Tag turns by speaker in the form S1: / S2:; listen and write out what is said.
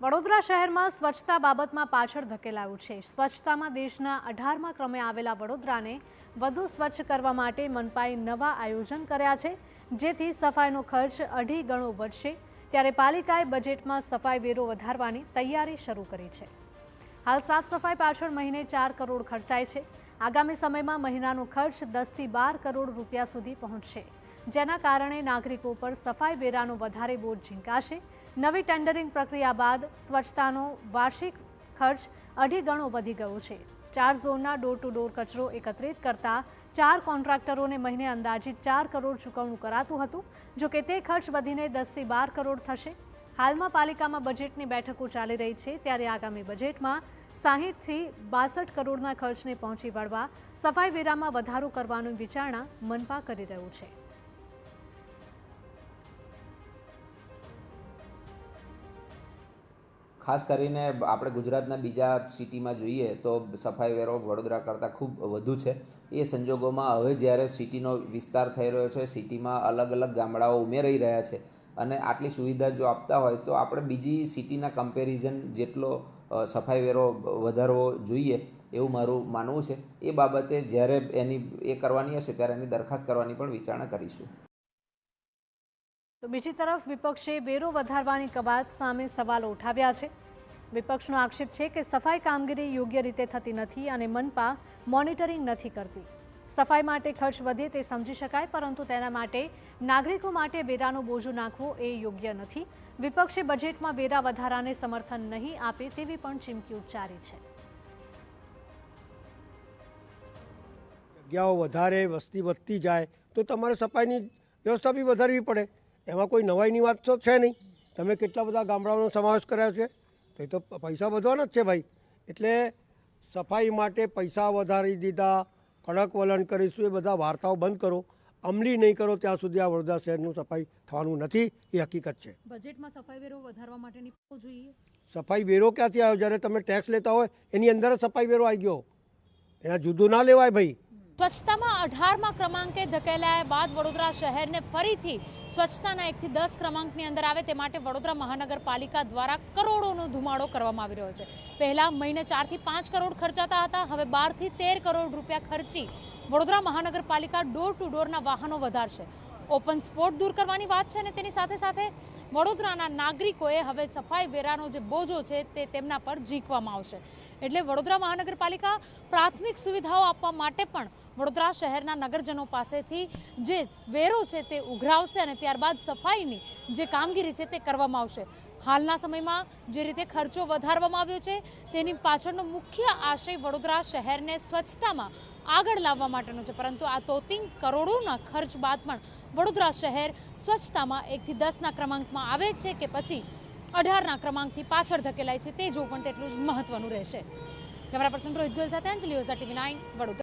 S1: વડોદરા શહેરમાં સ્વચ્છતા બાબતમાં પાછળ ધકેલાયું છે। સ્વચ્છતામાં દેશના 18મા ક્રમે આવેલા વડોદરાને વધુ સ્વચ્છ કરવા માટે મનપાએ નવા આયોજન કર્યા છે, જેથી સફાઈનો ખર્ચ 2.5 ગણો વધશે। ત્યારે પાલિકાએ બજેટમાં સફાઈ વેરો વધારવાની તૈયારી શરૂ કરી છે। હાલ સાફ સફાઈ પાછળ મહિને 4 કરોડ ખર્ચાય છે। આગામી સમયમાં મહિનાનો ખર્ચ 10 થી 12 કરોડ રૂપિયા સુધી પહોંચશે, જેના કારણે નાગરિકો પર સફાઈ વેરાનો વધારે બોજ ઝીંકાશે। નવી ટેન્ડરિંગ પ્રક્રિયા બાદ સ્વચ્છતાનો વાર્ષિક ખર્ચ 2.5 ગણો વધી ગયો છે। 4 ઝોનના ડોર ટુ ડોર કચરો એકત્રિત કરતા 4 કોન્ટ્રાક્ટરોને મહિને અંદાજિત 4 કરોડ ચૂકવણું કરાતું હતું, જો કે તે ખર્ચ વધીને 10 થી 12 કરોડ થશે। હાલમાં પાલિકામાં બજેટની બેઠકો ચાલી રહી છે, ત્યારે આગામી બજેટમાં 60 થી 62 કરોડના ખર્ચને પહોંચી વળવા સફાઈ વેરામાં વધારો કરવાની વિચારણા મનપા કરી રહ્યું છે।
S2: ખાસ કરીને આપણે ગુજરાતના બીજા સિટીમાં જોઈએ તો સફાઈ વેરો વડોદરા કરતાં ખૂબ વધુ છે। એ સંજોગોમાં હવે જ્યારે સિટીનો વિસ્તાર થઈ રહ્યો છે, સિટીમાં અલગ અલગ ગામડાઓ ઉમેરાઈ રહ્યા છે અને આટલી સુવિધા જો આપતા હોય તો આપણે બીજી સિટીના કમ્પેરિઝન જેટલો સફાઈ વેરો વધારવો જોઈએ એવું મારું માનવું છે। એ બાબતે જ્યારે એ કરવાની હશે ત્યારે એની દરખાસ્ત કરવાની પણ વિચારણા કરીશું।
S1: તો બીજી તરફ વિપક્ષે વેરો વધારવાની કવાયત સામે સવાલો ઉઠાવ્યા છે। વિપક્ષનો આક્ષેપ છે કે સફાઈ કામગીરી યોગ્ય રીતે થતી નથી અને મનપા મોનિટરિંગ નથી કરતી। સફાઈ માટે ખર્ચ વધે તે સમજી શકાય, પરંતુ તેના માટે નાગરિકો માટે વેરાનો બોજો નાખવો એ યોગ્ય નથી। વિપક્ષે બજેટમાં વેરા વધારાને સમર્થન નહીં આપે તેવી પણ ચીમકી ઉચ્ચારી છે।
S3: જગ્યાઓ વધારે, વસ્તી વધતી જાય તો તમારે સફાઈની વ્યવસ્થા બી વધારવી પડે। એમાં કોઈ નવાઈની વાત તો છે નહીં। તમે કેટલા બધા ગામડાઓનો સમાવેશ કર્યો છે, તો એ તો પૈસા વધવાના જ છે ભાઈ। એટલે સફાઈ માટે પૈસા વધારી દીધા, કડક વલણ કરીશું, એ બધા વાર્તાઓ બંધ કરો। અમલી નહીં કરો ત્યાં સુધી આ વડોદરા શહેરનું સફાઈ થવાનું નથી, એ હકીકત છે।
S4: બજેટમાં સફાઈ વેરો વધારવા માટેની જોઈએ।
S3: સફાઈ વેરો ક્યાંથી આવ્યો? જ્યારે તમે ટેક્સ લેતા હોય એની અંદર જ સફાઈ વેરો આવી ગયો, એના જુદું ના લેવાય ભાઈ।
S4: સ્વચ્છતામાં 18મા ક્રમાંકે ધકેલાયા બાદ વડોદરા શહેરને ફરીથી સ્વચ્છતાના 1 થી 10 ક્રમાંકની અંદર આવે તે માટે વડોદરા મહાનગરપાલિકા દ્વારા કરોડોનો ધુમાડો કરવામાં આવી રહ્યો છે। પહેલા મહિને 4 થી 5 કરોડ ખર્ચાતા હતા, હવે 12 થી 13 કરોડ રૂપિયા ખર્ચી વડોદરા મહાનગરપાલિકા ડોર ટુ ડોરના વાહનો વધારશે। ઓપન સ્પોટ દૂર કરવાની વાત છે અને તેની સાથે સાથે વડોદરાના નાગરિકોએ હવે સફાઈ વેરાનો જે બોજો છે તે તેમના પર ઝીંકવામાં આવશે। એટલે વડોદરા મહાનગરપાલિકા પ્રાથમિક સુવિધાઓ આપવા માટે પણ વડોદરા શહેરના નગરજનો પાસેથી જે વેરો છે તે ઉઘરાવશે અને ત્યારબાદ સફાઈની જે કામગીરી છે તે કરવામાં આવશે। હાલના સમયમાં જે રીતે ખર્ચો વધારવામાં આવ્યો છે તેની પાછળનો મુખ્ય આશય વડોદરા શહેરને સ્વચ્છતામાં આગળ લાવવા માટેનો છે, પરંતુ આ તોતિંગ કરોડોના ખર્ચ બાદ પણ વડોદરા શહેર સ્વચ્છતામાં 1 થી 10ના ક્રમાંકમાં આવે છે કે પછી 18ના ક્રમાંકથી પાછળ ધકેલાય છે તે જોવું પણ તેટલું જ મહત્વનું રહેશે। કેમેરા પર્સન રોહિત ગોયલ સાથે અંજલિ ઓઝા, TV9 વડોદરા।